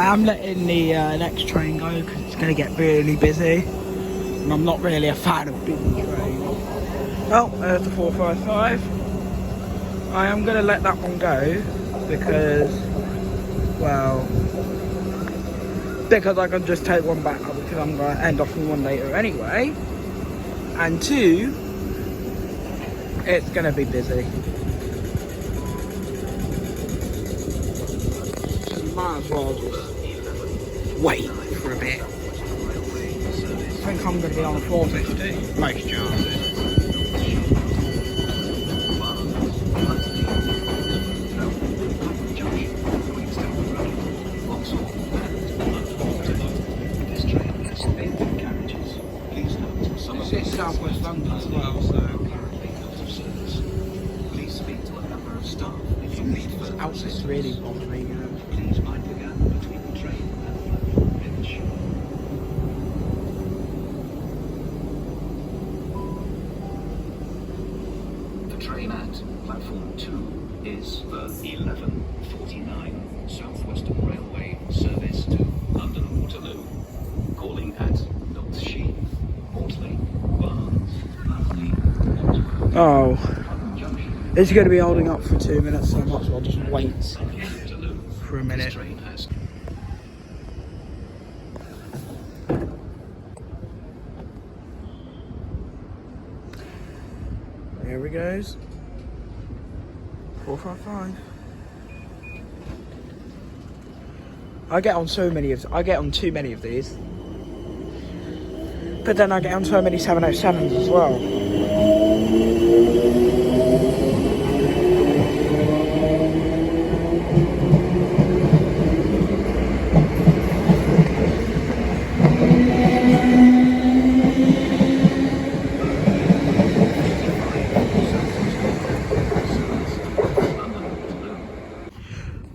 I am letting the next train go because it's going to get really busy, and I'm not really a fan of busy trains. Oh, there's the 455. I am going to let that one go because, well, because I can just take one back up because I'm going to end off in one later anyway. And two, it's going to be busy. So might as well just wait for a bit. I think I'm going to be on a 450, most chances. It's South West London as well, so please speak to a member of staff if you need further assistance. Really bother me, you know. Please mind the gap between the train and the bridge. The train at platform 2 is the 11:49 South Western Railway service to London Waterloo, calling at North Sheen, Mortley, Barnes, Lovely, oh, it's going to be holding up for 2 minutes, so I might as well just wait for a minute. Here we goes. 455. I get on too many of these. But then I get on so many 707s as well.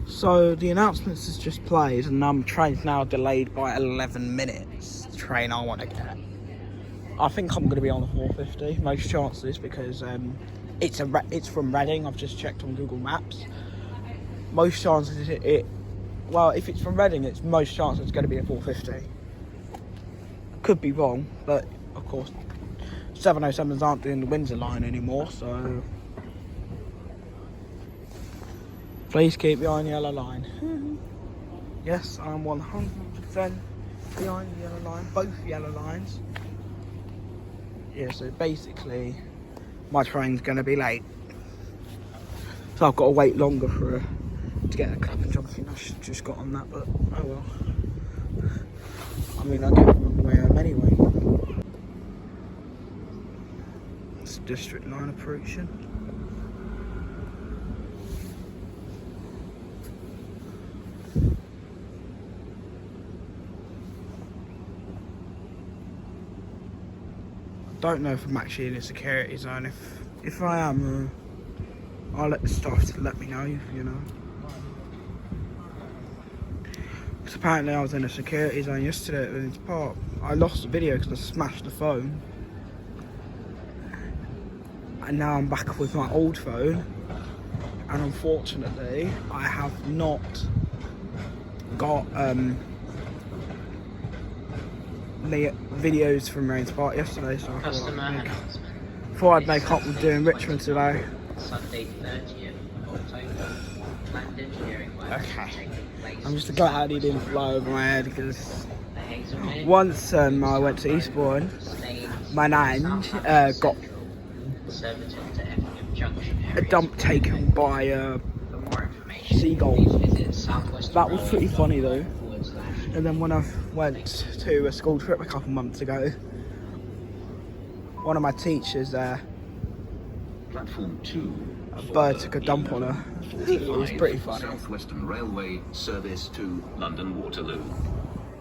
So the announcements has just played and the train's now delayed by 11 minutes. The train I want to get. I think I'm going to be on the 450, most chances, because it's from Reading. I've just checked on Google Maps. Most chances well, if it's from Reading, it's most chances it's going to be a 450. Could be wrong, but of course 707s aren't doing the Windsor line anymore, so please keep behind the yellow line. Yes, I'm 100% behind the yellow line, both yellow lines. Yeah, so basically my train's going to be late, so I've got to wait longer to get a Clapham Junction. I should just got on that, but oh well. I mean, I'll get on the way home anyway. It's District Line approaching. Don't know if I'm actually in a security zone. If I am, I'll let the staff to let me know, you know. Because apparently I was in a security zone yesterday at Williams Park. I lost the video because I smashed the phone. And now I'm back with my old phone. And unfortunately, I have not got the videos from Rains Park yesterday, so I thought I'd make up with doing Richmond today. Sunday 30th October. Planned engineering work. Okay. I'm just glad he didn't fly over my head because once I went to Eastbourne, my nan got a dump taken by seagulls. That was pretty funny though. And then when I went to a school trip a couple months ago, one of my teachers Platform 2, a bird took a dump on her. It was pretty funny. South Western Railway service to London Waterloo.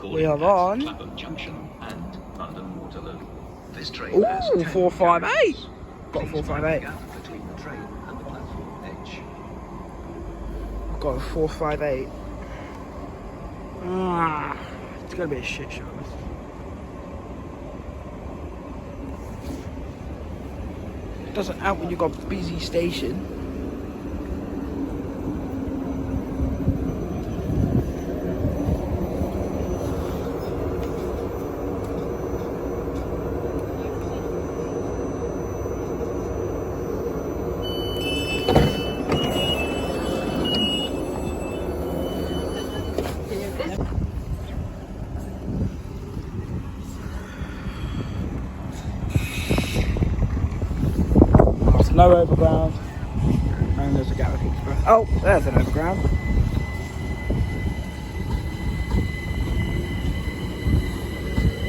We are on Clapham Junction and London Waterloo. This train ooh, has 10 458. carriages. Got a 458. Gap between the train and the platform edge. I've got a 458. It's gonna be a shit show. It doesn't help when you've got a busy station. across no overground. And there's a Gatwick Express. Oh, there's an overground.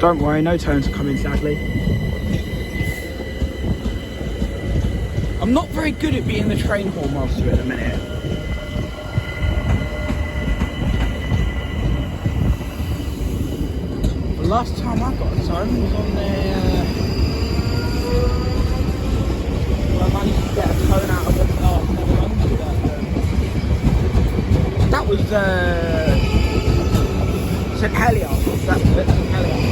Don't worry, no turns are coming, sadly. I'm not very good at being the train hall master at the minute. The last time I got a turn was on there. I managed to get a tone out of the last 700. That was St Helios. That was it, St Helios.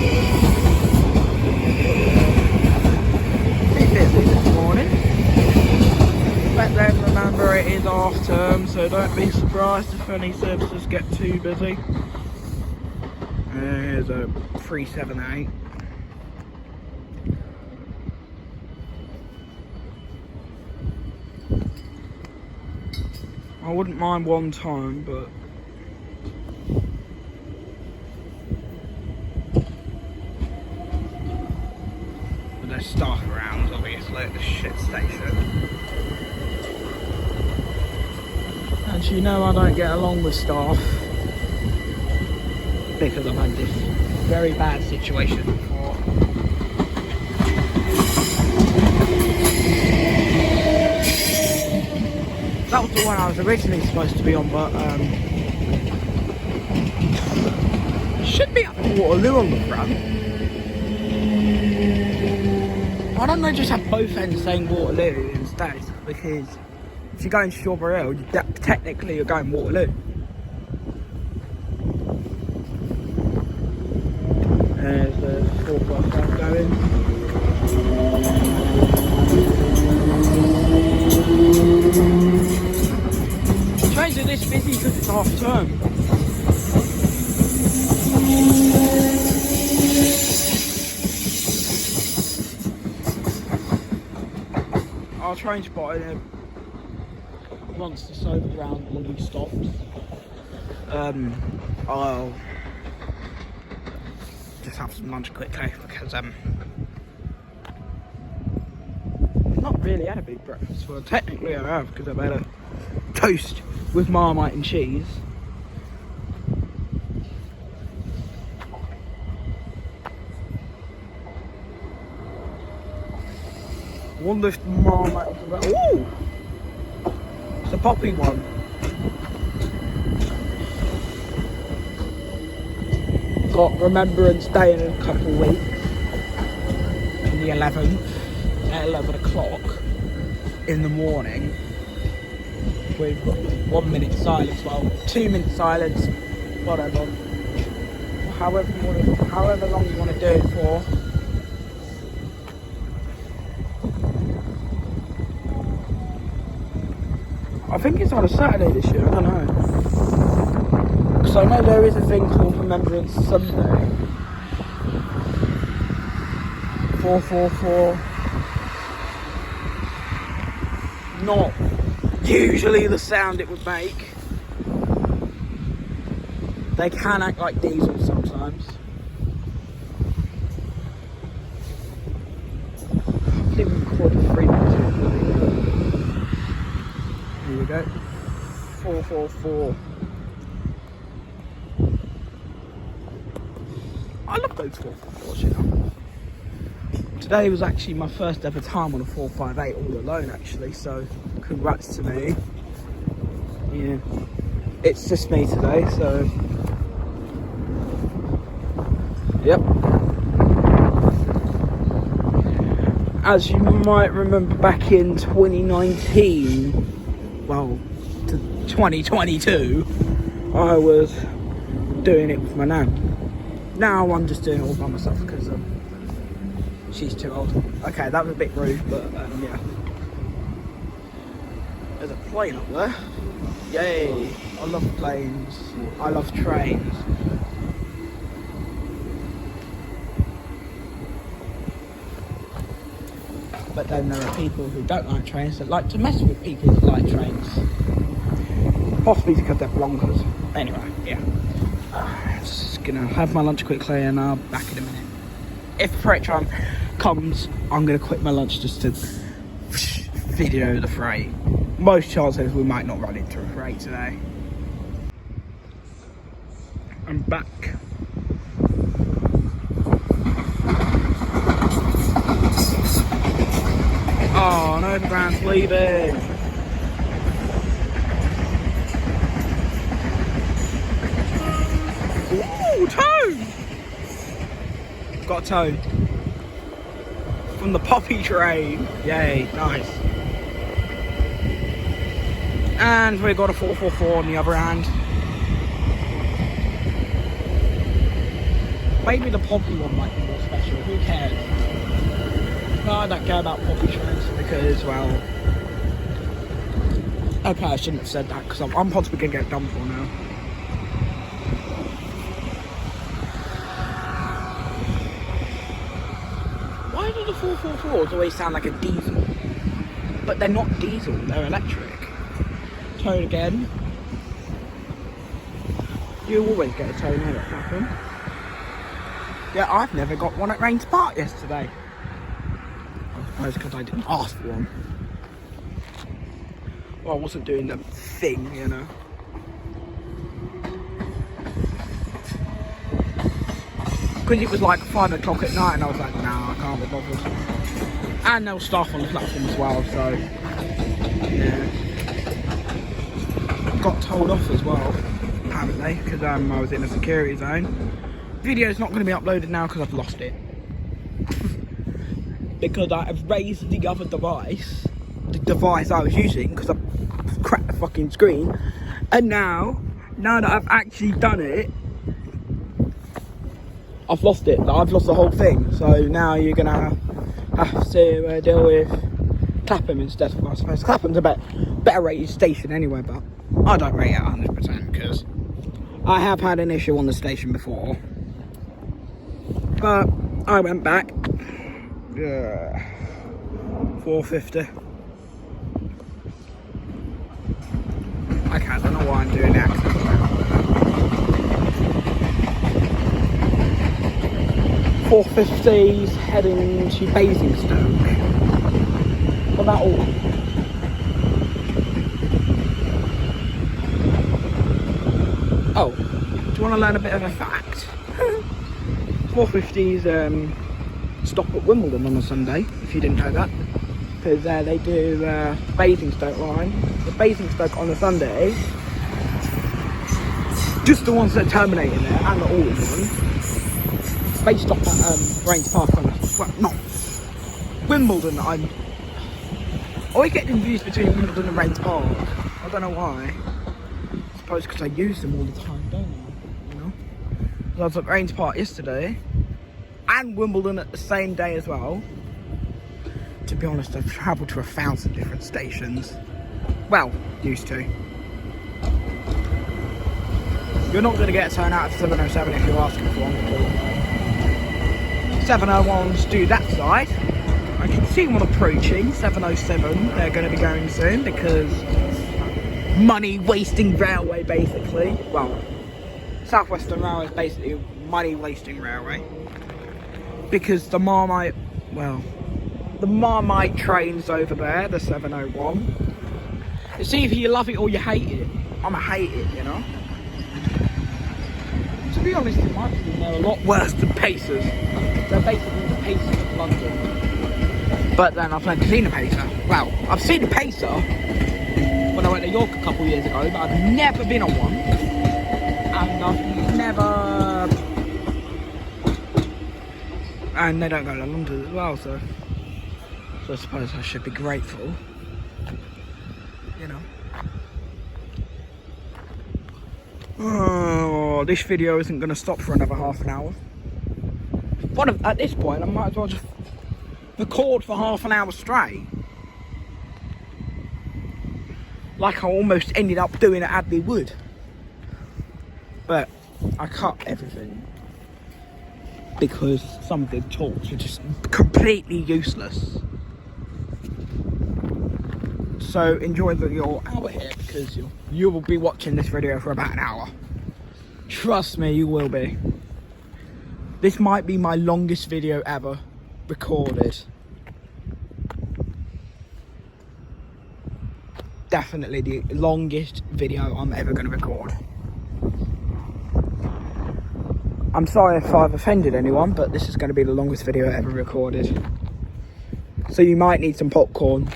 Pretty busy this morning. But then remember, it is half term, so don't be surprised if any services get too busy. Here's a 378. I wouldn't mind one time, but there's staff around, obviously, at the shit station. And you know I don't get along with staff because I've had this very bad situation before. That was the one I was originally supposed to be on, but should be up in Waterloo on the front. Why don't they just have both ends saying Waterloo instead? Because if you're going to Strawberry Hill, technically you're going Waterloo. There's the 4x5 going. Trains are this busy because it's half term. Our train spotted once this overground lobby stops. I'll just have some lunch quickly because not really had a big breakfast. Well, technically I have because I've had a toast with Marmite and cheese. I wonder if the Marmite was about. Ooh! It's a poppy one. Got Remembrance Day in a couple of weeks. On the 11th at 11 o'clock in the morning. We've got 1 minute silence, well, 2 minute silence, whatever. However long you want to do it for. I think it's on a Saturday this year, I don't know. Because I know there is a thing called Remembrance Sunday. 444. Not usually the sound it would make. They can act like diesel sometimes. I think we recorded 3 minutes. Here we go. 444. I love those 444s, you know. Today was actually my first ever time on a 458 all alone, actually, so congrats to me. Yeah, it's just me today, so yep. As you might remember, back in 2019, well, to 2022, I was doing it with my nan. Now I'm just doing it all by myself because she's too old. Okay, that was a bit rude, but yeah. There's a plane up there. Yay! I love planes. I love trains. But then there are people who don't like trains that like to mess with people that like trains. Possibly because they're blonkers. Anyway, yeah. I'm just gonna have my lunch quickly and I'll be back in a minute. If the correct time comes, I'm gonna quit my lunch just to video the freight. Most chances we might not run into a freight today. I'm back. Oh, no, the ground's leaving. Ooh, tow! Got a tow. From the poppy train. Yay, nice. And we've got a 444 on the other hand. Maybe the poppy one might be more special, who cares? No, I don't care about poppy trains because, well... Okay, I shouldn't have said that because I'm possibly going to get done for now. Why do the 444s always sound like a diesel? But they're not diesel, they're electric. Towed again. You always get a tow now at Clapham. Yeah, I've never got one at Rains Park yesterday. I suppose because I didn't ask for one. Well, I wasn't doing the thing, you know. Because it was like 5 o'clock at night and I was like, nah, I can't be bothered. And there was staff on the platform as well, so yeah. Got told off as well, apparently, because I was in a security zone. Video's not going to be uploaded now because I've lost it. Because I have raised the other device, the device I was using, because I cracked the fucking screen. And now that I've actually done it, I've lost it. I've lost the whole thing. So now you're going to have to deal with Clapham instead of, I suppose. Clapham's a better rated station anyway, but I don't rate it 100% because I have had an issue on the station before. But I went back. Yeah. 450. Okay, I don't know why I'm doing that. 450's heading to Basingstoke. What about all? Oh, do you want to learn a bit of a fact? 450's stop at Wimbledon on a Sunday, if you didn't know that. Because they do Basingstoke line. The Basingstoke on a Sunday, just the ones that terminate in there, and the Alton one. They stop at Rains Park on a, well, not Wimbledon. I always get confused between Wimbledon and Rains Park. I don't know why. I suppose because I use them all the time, don't I? You know? I was at Rains Park yesterday and Wimbledon at the same day as well. To be honest, I've travelled to 1,000 different stations. Well, used to. You're not going to get a turn out of 707 if you're asking for one. 701s do that side. I can see one approaching. 707, they're going to be going soon because money wasting railway basically. Well, South Western Railway is basically money wasting railway. Because the Marmite train's over there, the 701. It's either you love it or you hate it. I'ma hate it, you know. To be honest, in my opinion, they're a lot worse than Pacers. They're basically the Pacers of London. But then I've never seen a Pacer. Well, I've seen a Pacer when I went to York a couple of years ago, but I've never been on one. And I've never... And they don't go to London as well, so I suppose I should be grateful. You know. Oh, this video isn't going to stop for another half an hour. But at this point, I might as well just record for half an hour straight. Like I almost ended up doing at Abbey Wood. But I cut everything. Because some of the talks are just completely useless. So enjoy your hour here because you will be watching this video for about an hour. Trust me, you will be. This might be my longest video ever recorded. definitely the longest video I'm ever going to record. I'm sorry if I've offended anyone, but this is going to be the longest video ever recorded. So you might need some popcorn.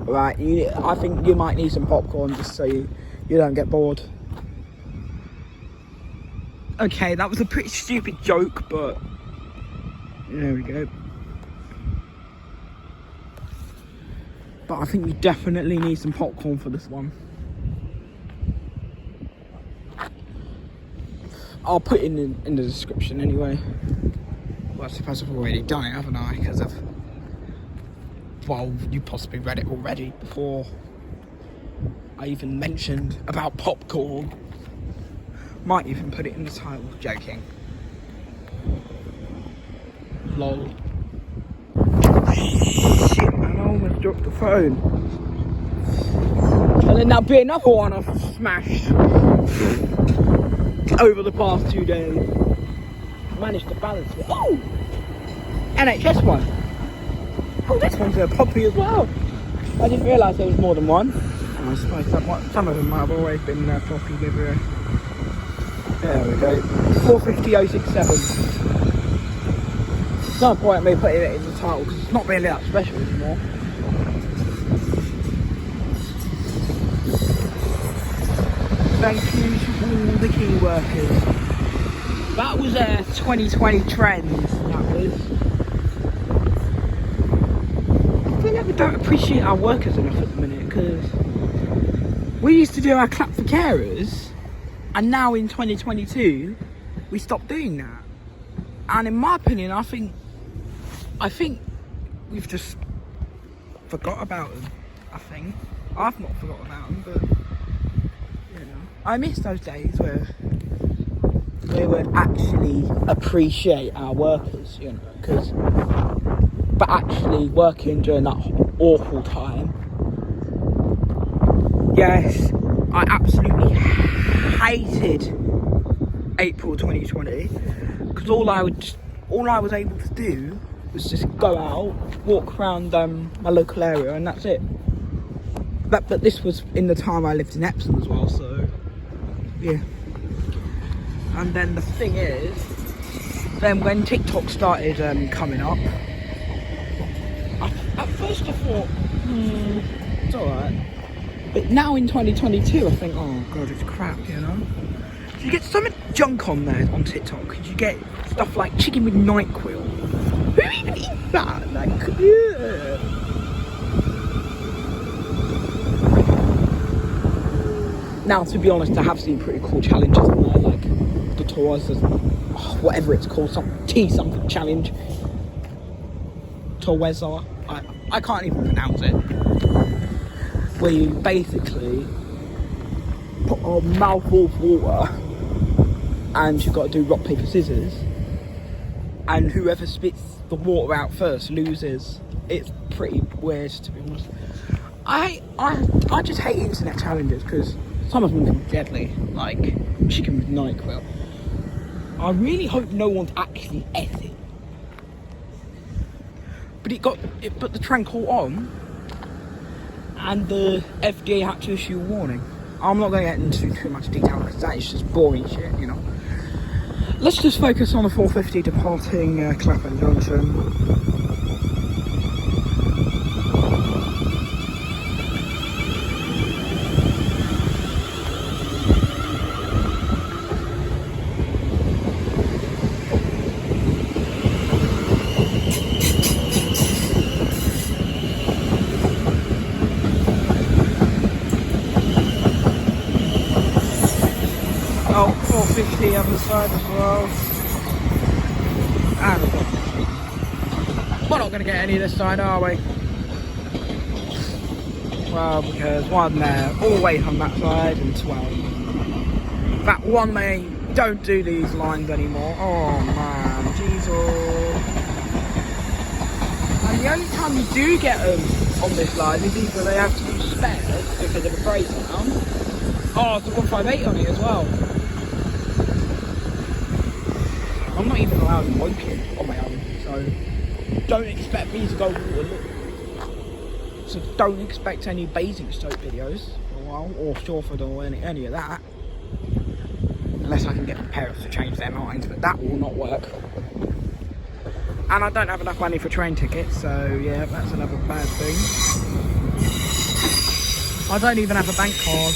Right, I think you might need some popcorn just so you don't get bored. Okay, that was a pretty stupid joke, but there we go. But I think you definitely need some popcorn for this one. I'll put it in the description anyway. Well, I suppose I've already done it, haven't I? Because well, you possibly read it already before I even mentioned about popcorn. Might even put it in the title. Joking. Lol. Shit, man, I almost dropped the phone. And then that'll be another one I've smashed over the past 2 days. Managed to balance it. Oh! NHS one. Oh, this one's a poppy as well. I didn't realise there was more than one. I suppose some of them might have always been poppy livery. There we go. 450067. There's no point in me putting it in the title because it's not really that special anymore. Thank you to all the key workers. That was a 2020 trends. That was. I feel like we don't appreciate our workers enough at the minute because we used to do our clap for carers, and now in 2022 we stopped doing that. And in my opinion, I think we've just forgot about them. I think I've not forgot about them, but you know, I miss those days where we would actually appreciate our workers, you know, but actually working during that awful time. Yes, I absolutely hated April 2020 because all I was able to do was just go out, walk around my local area, and that's it. But this was in the time I lived in Epsom as well, so yeah. And then the thing is, then when TikTok started coming up, at first I thought, it's alright. But now in 2022, I think, oh god, it's crap, you know? You get so much junk on there on TikTok. You get stuff like chicken with NyQuil. Who even eats that? Like, yeah. Now, to be honest, I have seen pretty cool challenges on there, like the tours, whatever it's called, some something challenge. Torweza. I can't even pronounce it. Where you basically put a mouthful of water and you've got to do rock, paper, scissors, and whoever spits the water out first loses. It's pretty weird, to be honest. I just hate internet challenges because some of them can be deadly, like chicken with NyQuil. I really hope no one's actually ate it. But it put the train caught on, and the FDA had to issue a warning. I'm not going to get into too much detail because that is just boring shit, you know. Let's just focus on the 450 departing Clapham Junction. Oh, 450 other side as well. And we're not going to get any this side, are we? Well, because one there, always on that side, and 12. That one they don't do these lines anymore. Oh man, Jesus. And the only time you do get them on this line is either they have to use spares because of a breakdown. Oh, it's a 158 on it as well. I'm not even allowed to woke it on my own, so don't expect me to go water. So don't expect any Basingstoke videos for a while, or Shawford, or any of that. Unless I can get the parents to change their minds, but that will not work. And I don't have enough money for train tickets, so yeah, that's another bad thing. I don't even have a bank card.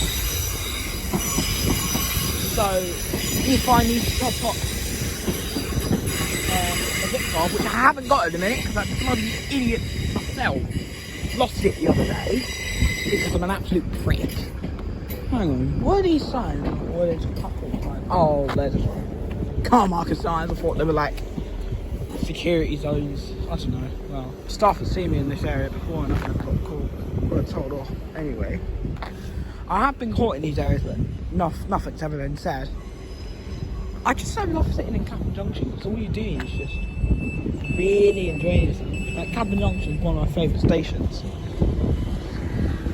So if I need to top up a zip card, which I haven't got at the minute, because that bloody idiot myself lost it the other day, because I'm an absolute prick. Hang on, what are these signs? What are these couple signs? Oh, there's car marker signs. I thought they were like security zones. I don't know. Well, staff have seen me in this area before and I've got caught. Got told off. Anyway, I have been caught in these areas, but nothing's ever been said. I just so love sitting in Clapham Junction because all you're doing is just really enjoying yourself. Like, Clapham Junction is one of my favourite stations.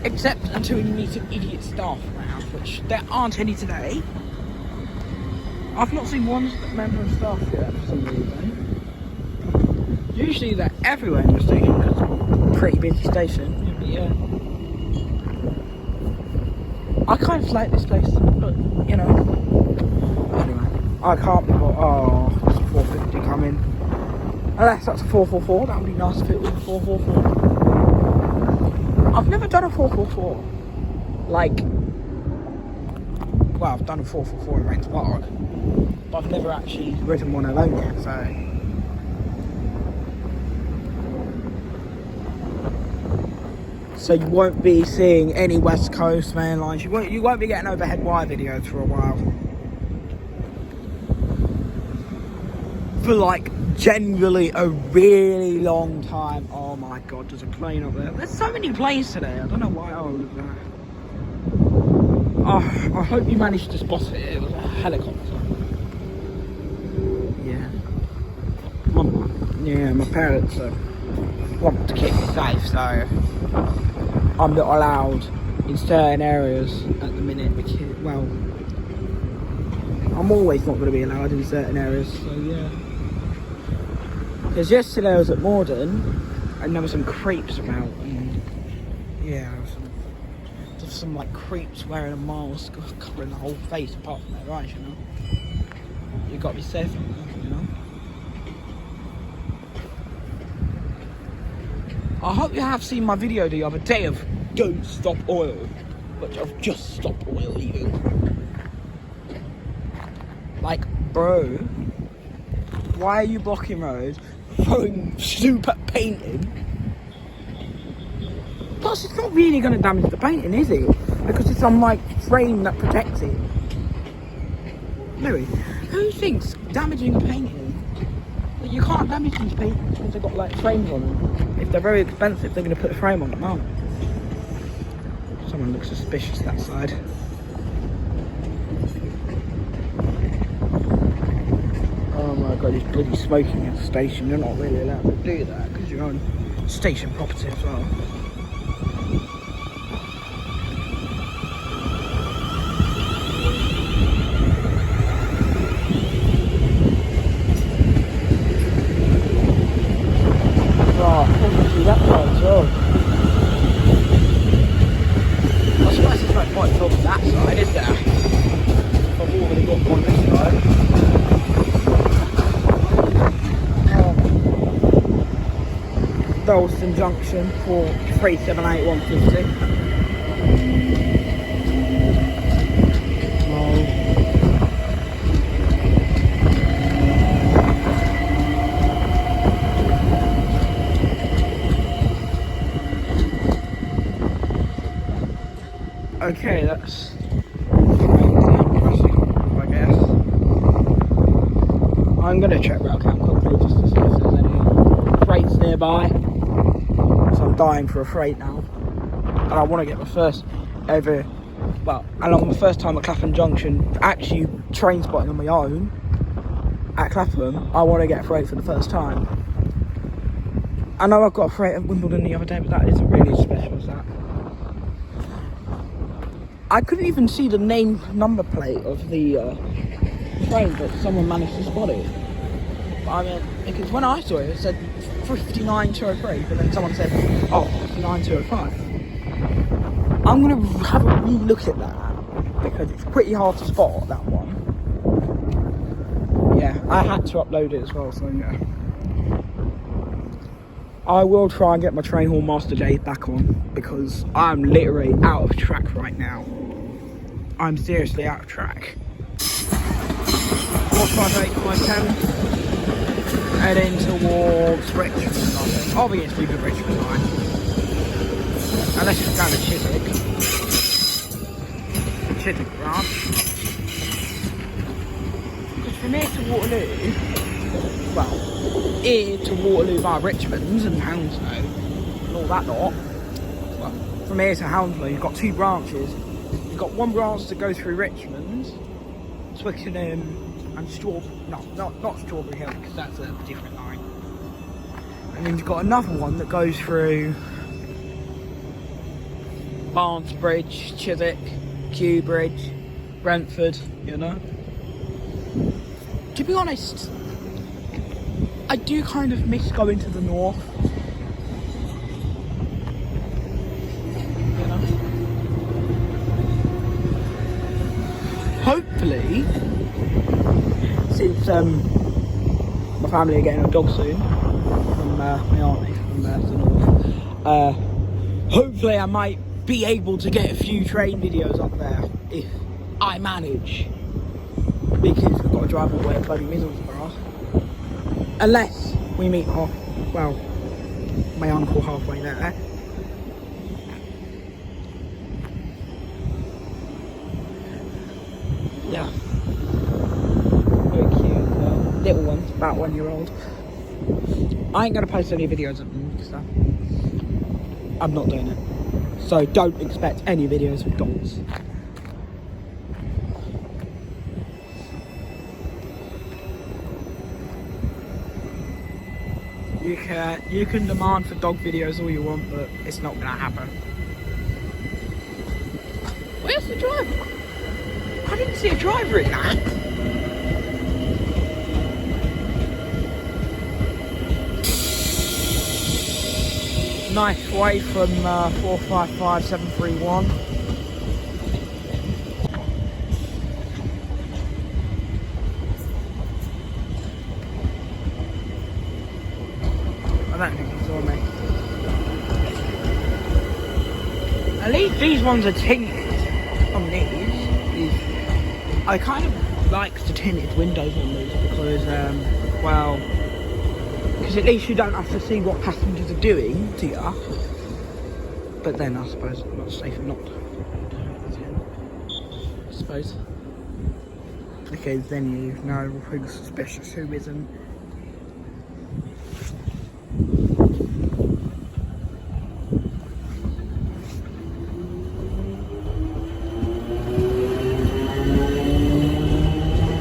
Except until you meet some idiot staff around, which there aren't any today. I've not seen one member of staff yet for some reason. Usually they're everywhere in the station because it's a pretty busy station. But yeah. I kind of like this place, but you know. Anyway, I can't be bothered. Oh, there's a 450 coming. Unless that's a 444, that would be nice if it was a 444. I've never done a 444. Like, well, I've done a 444 in Rains Park, but I've never actually ridden one alone yet, so. So you won't be seeing any West Coast main lines. You won't be getting overhead wire videos for a while. For like genuinely a really long time. Oh my god, there's a plane up there. There's so many planes today. I don't know why. Oh, look at that. Oh, I hope you managed to spot it. It was a helicopter. Yeah. My parents want to keep me safe, so I'm not allowed in certain areas at the minute because, well, I'm always not going to be allowed in certain areas, so yeah. Because yesterday I was at Morden and there were some creeps about, and yeah, there's some like creeps wearing a mask covering the whole face apart from their eyes, you know. You've got to be safe, you know. I hope you have seen my video the other day of don't stop oil, which I've just stopped oil eating. Like, bro, why are you blocking roads, throwing super painting? Plus, it's not really going to damage the painting, is it? Because it's on like frame that protects it. Louis, who thinks damaging a painting? You can't damage these paintings because they've got like frames on them. If they're very expensive, they're going to put a frame on them, aren't they? Someone looks suspicious that side. Oh my god, he's bloody smoking at the station. You're not really allowed to do that because you're on station property as well. That side as well. I suppose there's no point talking that side, is there? I've already got one this side. Dalston Junction for 378150. Okay, that's impressive, I guess. I'm going to check route count quickly just to see if there's any freights nearby. So I'm dying for a freight now. And I want to get my first ever, well, along the first time at Clapham Junction, actually train spotting on my own at Clapham. I want to get a freight for the first time. I know I got a freight at Wimbledon the other day, but that isn't really as special as that. I couldn't even see the number plate of the train, but someone managed to spot it. But I mean, because when I saw it, it said 59,203, but then someone said, oh, 59,205. I'm going to have a re-look at that, because it's pretty hard to spot, that one. Yeah, I had to upload it as well, so yeah. I will try and get my Train Hall Master J back on, because I'm literally out of track right now. I'm seriously out of track. 458, 510. Heading towards Richmond, I think. Obviously the Richmond line. Unless it's down to Chiswick branch. Because from here to Waterloo, well, here to Waterloo via Richmond and Hounslow and all that lot. Well, from here to Hounslow, you've got two branches. You've got one branch to go through Richmond, Twickenham and Strawberry. No, not Strawberry Hill, because that's a different line. And then you've got another one that goes through Barnes Bridge, Chiswick, Kew Bridge, Brentford, you know. To be honest, I do kind of miss going to the north. You know? Hopefully, since my family are getting a dog soon, from my auntie from the north, hopefully I might be able to get a few train videos up there, if I manage. Because we've got to drive all the way to bloody Middlesbrough. Unless we meet my uncle halfway there. Yeah. Very cute. Little ones, about 1 year old. I ain't gonna post any videos of them, so I'm not doing it. So don't expect any videos with dogs. You can demand for dog videos all you want, but it's not gonna happen. Where's the driver? I didn't see a driver in that. Nice way from 455731. I don't think he saw me. At least these ones are tinted on these. I kind of like the tinted windows on these because, well, because at least you don't have to see what passengers are doing to you. But then I suppose it's not safe not to. I suppose. Because then you know who's suspicious, who isn't.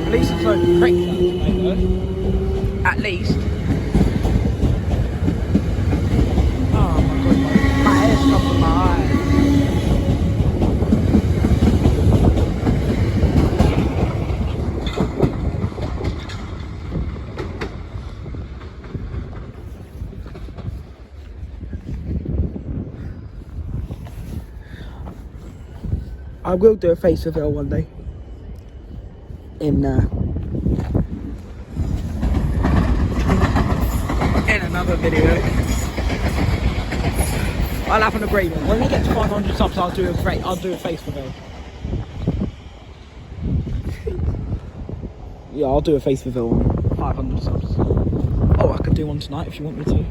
At least it's no pricks out today though. At least. Oh my god, my hair's stuck in my eye. I will do a face reveal one day. In another video. I'll have an agreement. When we get to 500 subs, I'll do a face reveal. Yeah, I'll do a face reveal on 500 subs. Oh, I could do one tonight if you want me to.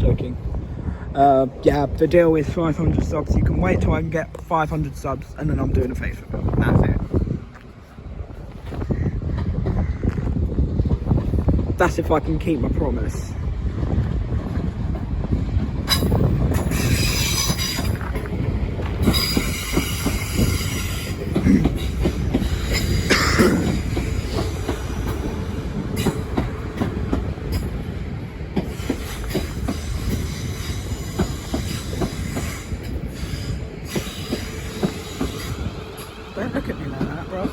Joking. Yeah, the deal is 500 subs. You can wait till I can get 500 subs, and then I'm doing a face reveal. That's it. That's if I can keep my promise. Don't look at me like that, bro.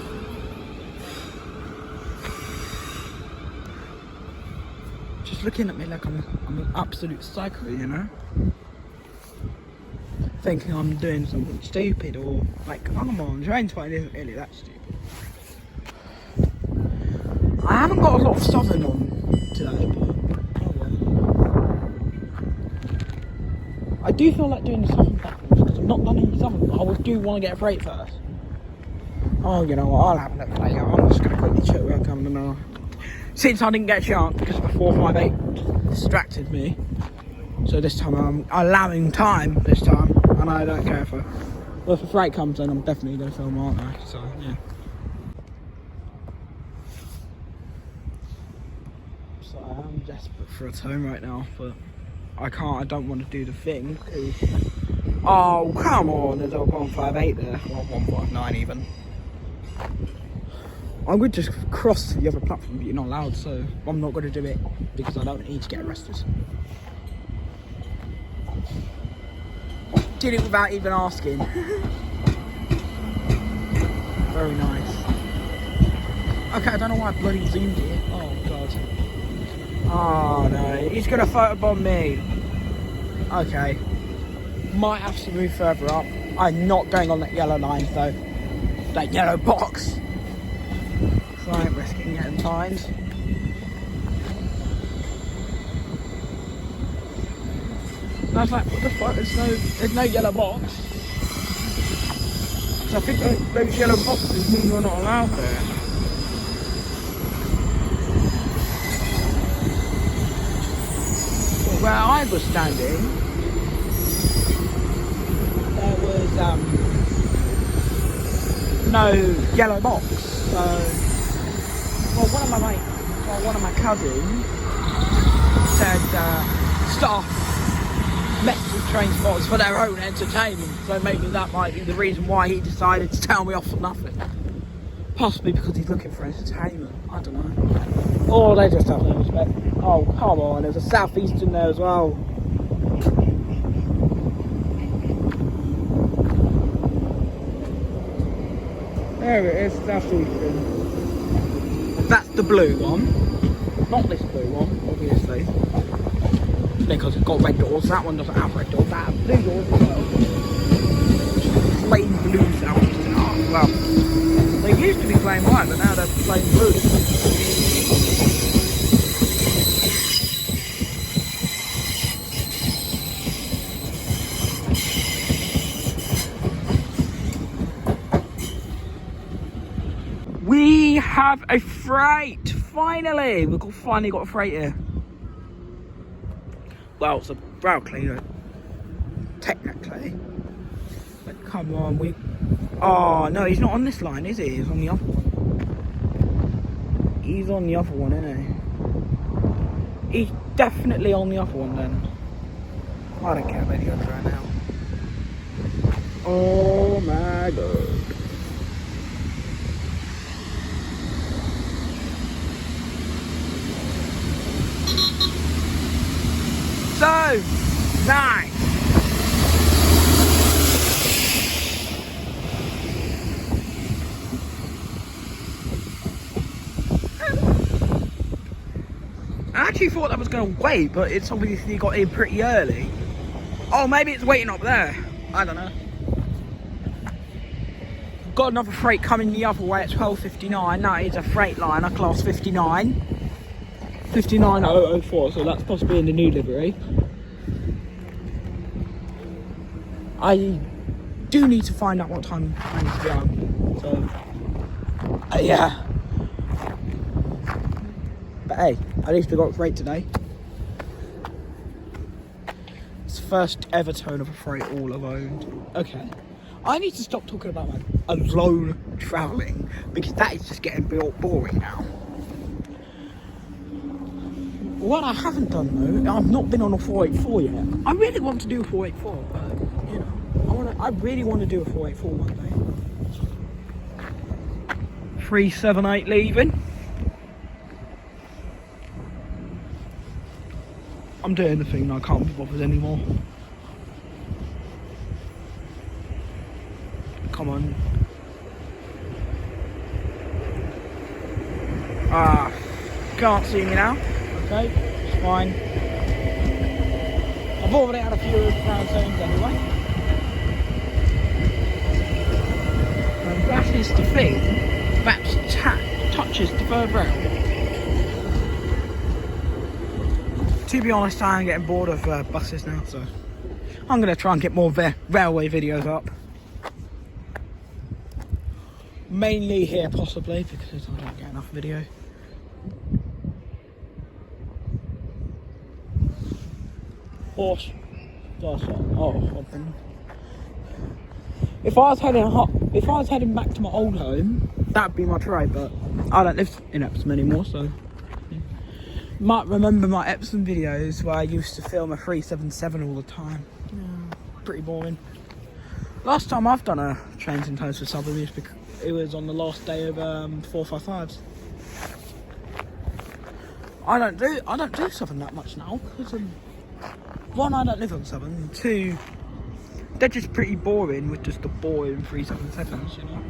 Just just looking at me like I'm an absolute psycho, you know? Thinking I'm doing something stupid or like, come on, train spotting isn't really that stupid. I haven't got a lot of southern on today, but oh well. I do feel like doing the southern platforms because I've not done any southern, but I do want to get a freight first. Oh, you know what, I'll have a look later. I'm just going to quickly check where I'm coming now. Since I didn't get a chance because the 458 distracted me. So this time I'm allowing time this time. And I don't care well, if a freight comes in, I'm definitely going to film, aren't I? So, yeah. So I am desperate for a tone right now, but I don't want to do the thing. Oh, come on, there's a 158 there. Well, 159 even. I would just cross to the other platform, but you're not allowed, so I'm not going to do it because I don't need to get arrested. Did it without even asking. Very nice. Okay, I don't know why I bloody zoomed it. Oh god. Oh no, he's gonna photobomb me. Okay. Might have to move further up. I'm not going on that yellow line though. That yellow box. So I ain't risking getting fined. And I was like, what the fuck, there's no yellow box. So I think those yellow boxes mean you're not allowed there. Well, where I was standing, there was no yellow box. So, well, one of my cousins said staff mess with train spotters for their own entertainment, so maybe that might be the reason why he decided to tell me off for nothing. Possibly because he's looking for entertainment, I don't know. Or they just have no respect. Oh, come on, there's a southeastern there as well. There it is, southeastern. That's the blue one. Not this blue one, obviously. Because it's got red doors. That one doesn't have red doors. That has blue doors as well. Plain blue southeastern. Oh, well, they used to be plain white, but now they're plain blue. We have a freight! Finally! We've finally got a freight here. Well, it's a brow cleaner, technically. But come on, oh, no, he's not on this line, is he? He's on the other one. He's on the other one, isn't he? He's definitely on the other one, then. I don't care about the other right now. Oh, my God. So nice. I actually thought that was going to wait, but it's obviously got in pretty early. Oh, maybe it's waiting up there. I don't know. Got another freight coming the other way at 12:59. That is a freight liner, class 59. 59004, so that's possibly in the new livery. I do need to find out what time I need to be home. So, yeah. But hey, at least we got a freight today. It's the first ever tone of a freight all I've owned. Okay. I need to stop talking about my alone travelling because that is just getting boring now. What I haven't done though, I've not been on a 484 yet. I really want to do a 484, but you know, I really want to do a 484 one day. 378 leaving. I'm doing the thing, I can't be bothered anymore. Come on. Can't see me now. Okay, fine. I've already had a few round turns anyway. And that is the thing that touches the third rail. To be honest, I am getting bored of buses now, so I'm going to try and get more railway videos up. Mainly here, possibly, because I don't get enough video. Horse. If I was heading back to my old home, that'd be my trade. But I don't live in Epsom anymore, so yeah. Might remember my Epsom videos where I used to film a 377 all the time. Yeah, pretty boring. Last time I've done a trains and tows for Southern it was on the last day of 455s. I don't do Southern that much now because one, I don't live on Southern, and two, they're just pretty boring with just the boring 377s, you know.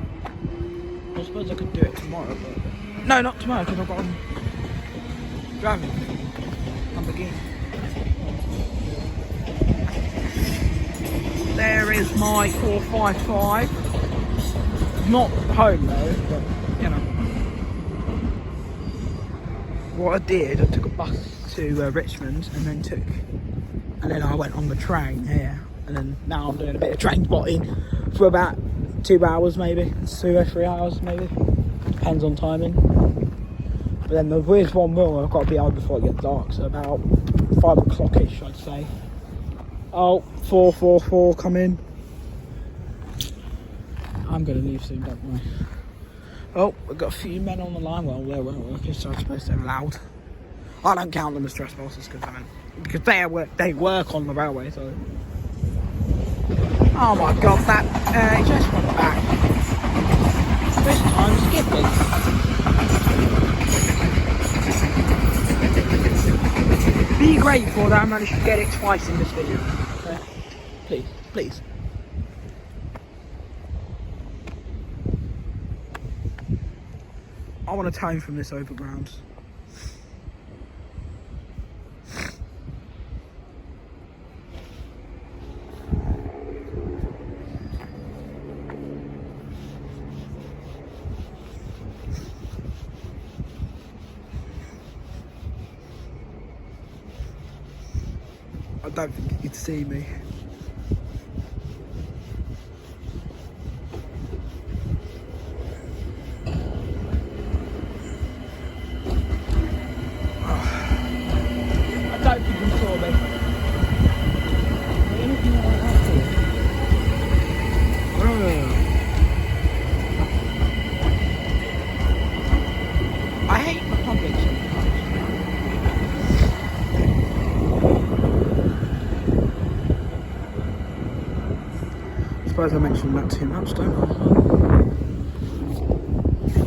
I suppose I could do it tomorrow, but no, not tomorrow because I've got driving Lamborghini. There is my 455. Not home though, but you know. What I did, I took a bus to Richmond and then I went on the train here, and then now I'm doing a bit of train spotting for about 2 hours maybe, 2 or 3 hours maybe, depends on timing. But then the weird one more, I've got to be out before it gets dark, so about 5 o'clock-ish I'd say. Oh, 444 come in. I'm going to leave soon, don't worry. Oh, we've got a few men on the line. Well, they weren't working, so I suppose they're loud. I don't count them as trespassers because they work on the railway, so. Oh my god, that it just went back. This time, skip it. Be grateful that I managed to get it twice in this video. Okay? Please, please. I want a tone from this overground. I don't think you could see me. I suppose I mentioned that too much, don't I?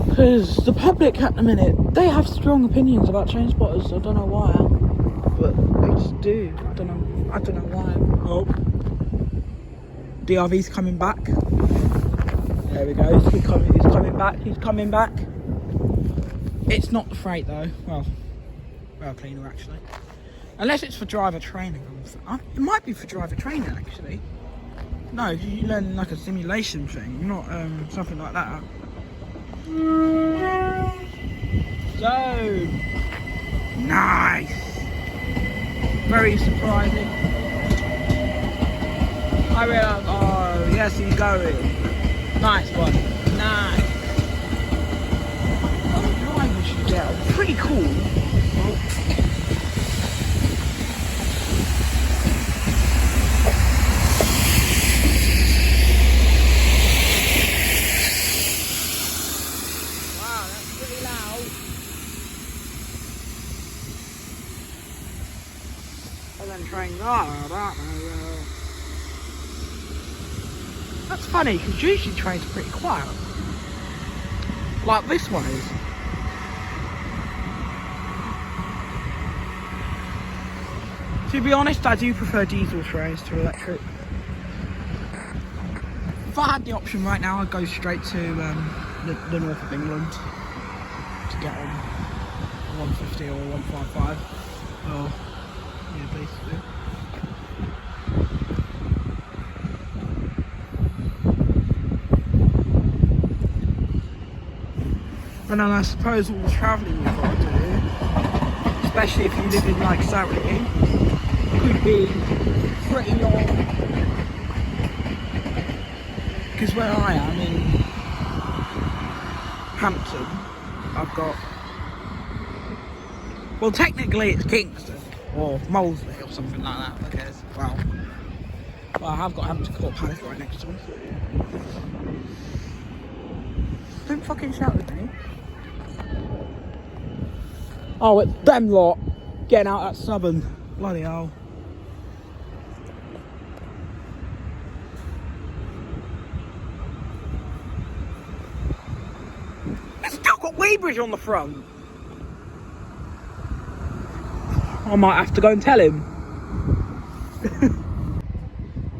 Because the public at the minute, they have strong opinions about train spotters. I don't know why, but they just do. I don't know why. Oh, DRV's coming back. There we go. He's coming back. It's not the freight though. Well, rail cleaner actually. Unless it's for driver training. It might be for driver training actually. No, you learn like a simulation thing, not something like that. So nice, very surprising. I realised, oh yes, he's going. Nice one, nice. Oh, the driver should get pretty cool. Trains are, that's funny because usually trains are pretty quiet, like this one is. To be honest, I do prefer diesel trains to electric. If I had the option right now, I'd go straight to the north of England to get on 150 or 155. Well, yeah, basically. And then I suppose all the travelling you've got to do, especially if you live in like Surrey, could be pretty long. Because where I am in Hampton, I've got, well, technically it's Kingston or Molesley or something like that, because, well, I have got Hampton Court Palace right next to me. Don't fucking shout at me. Oh, it's them lot getting out at Southern. Bloody hell. It's still got Weybridge on the front. I might have to go and tell him.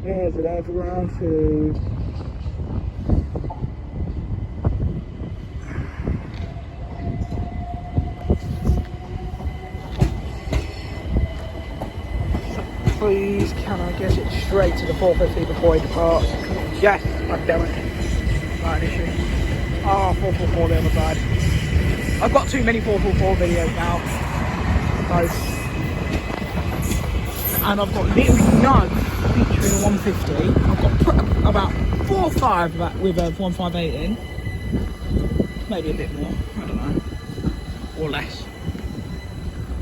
Here's an overground food. Please, can I get it straight to the 450 before he departs? Yes, I've done it. Not an issue. Oh, 444 the other side. I've got too many 444 videos now. So, and I've got literally none featuring a 150. I've got about 4 or 5 with a 158 in. Maybe a bit more, I don't know. Or less.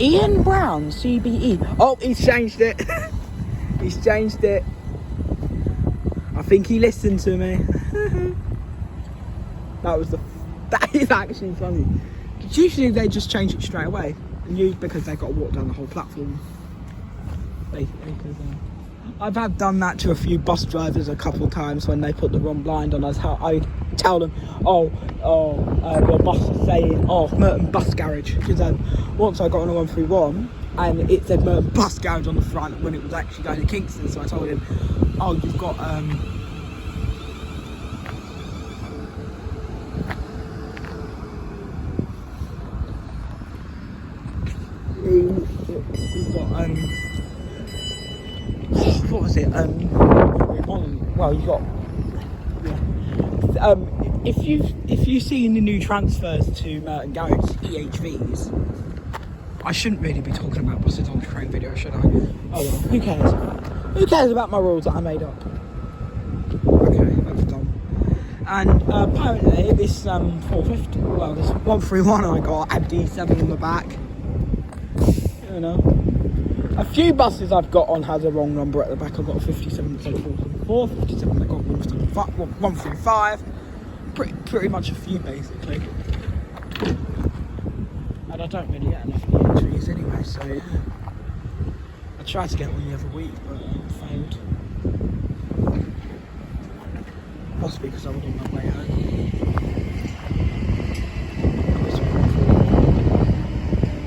Ian Brown, CBE. Oh, he's changed it. He's changed it. I think he listened to me. That is actually funny. Usually they just change it straight away. And because they've got to walk down the whole platform. Basically, because I've had done that to a few bus drivers a couple of times when they put the wrong blind on us. How I tell them, your bus is saying, Merton Bus Garage, because once I got on a 131 and it said Merton Bus Garage on the front when it was actually going to Kingston, so I told him, you've got you've got what was it? Well, you got. If you've seen the new transfers to Merton Garage EHVs, I shouldn't really be talking about buses on the train video, should I? Oh well, who cares? Who cares about my rules that I made up? Okay, that's done. And apparently this 450, well, this 131 I got had D7 on the back. You know. A few buses I've got on has a wrong number at the back. I've got a 57 instead of 474, 57 I got 135. Pretty much a few basically. And I don't really get enough entries anyway, so I tried to get one the other week but failed. Possibly because I was on my way home.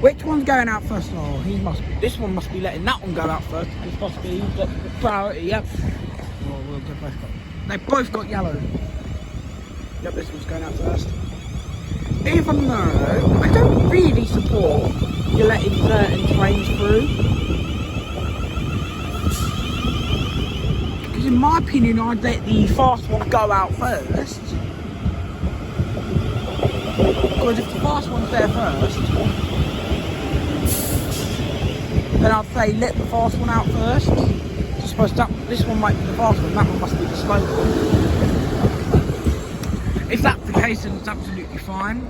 Which one's going out first? Oh, this one must be letting that one go out first. It's possibly got priority, yep. Oh, they both got yellow. Yep, this one's going out first. Even though I don't really support you letting certain trains through. Because in my opinion, I'd let the fast one go out first. Because if the fast one's there first, then I'd say let the fast one out first. I suppose this one might be the fast one, that one must be the slow one. If that's the case, then it's absolutely fine.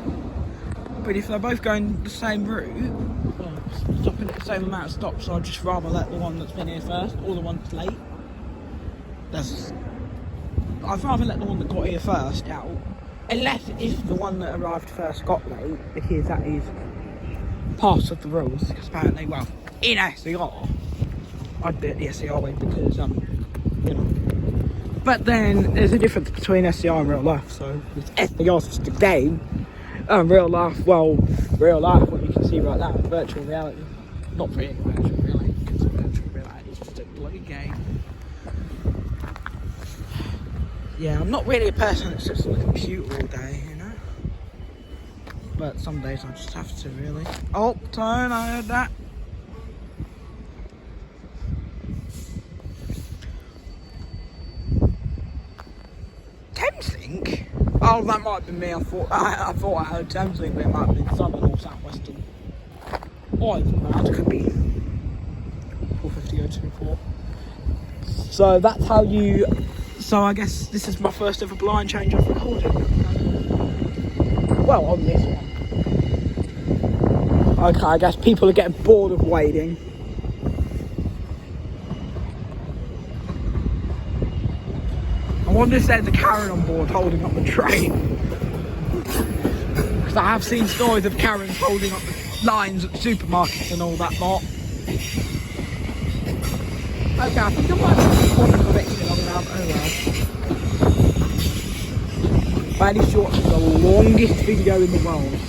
But if they're both going the same route, well, stopping at the same amount of stops, so I'd just rather let the one that's been here first, or the one that's late. I'd rather let the one that got here first out. Unless if the one that arrived first got late, because that is part of the rules. Because apparently, well, in SCR, I'd do it the SCR way because, you know. But then there's a difference between SCR and real life. So SCR's just a game, and real life, what you can see right now, virtual reality. Not really virtual reality, because virtual reality is just a bloody game. Yeah, I'm not really a person that sits on the computer all day, you know. But some days I just have to, really. Oh, turn, I heard that. Thameslink. Oh, that might have been me. I thought I heard Thameslink, but it might have been Southern or Southwestern. Or even that could be 450-024. So that's how you. So I guess this is my first ever blind change I've recorded. Well, on this one. Okay, I guess people are getting bored of waiting. I wonder if there's a Karen on board holding up the train. Because I have seen stories of Karens holding up the lines at supermarkets and all that lot. Okay, I think I might have recorded the next thing on now. Oh well. Bailey Shorts is the longest video in the world.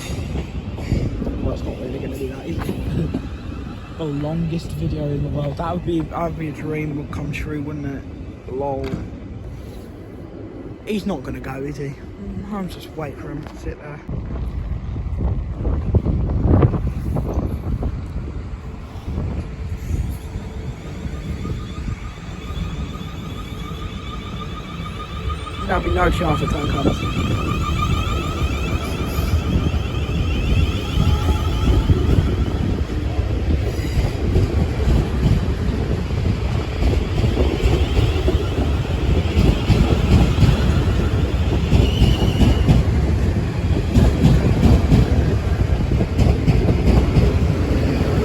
Well, it's not really going to be that, is it? The longest video in the world. That would be a dream would come true, wouldn't it? Lol. He's not going to go, is he? I'm just wait for him to sit there. There'll be no chance of time comes.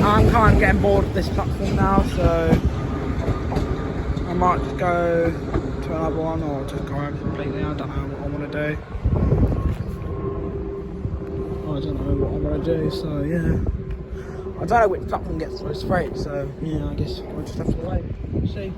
I'm kind of getting bored of this platform now, so I might just go to another one or just go home completely. I don't know what I want to do. I don't know what I want to do, so yeah. I don't know which platform gets the most freight, so yeah, I guess we'll just have to wait. See.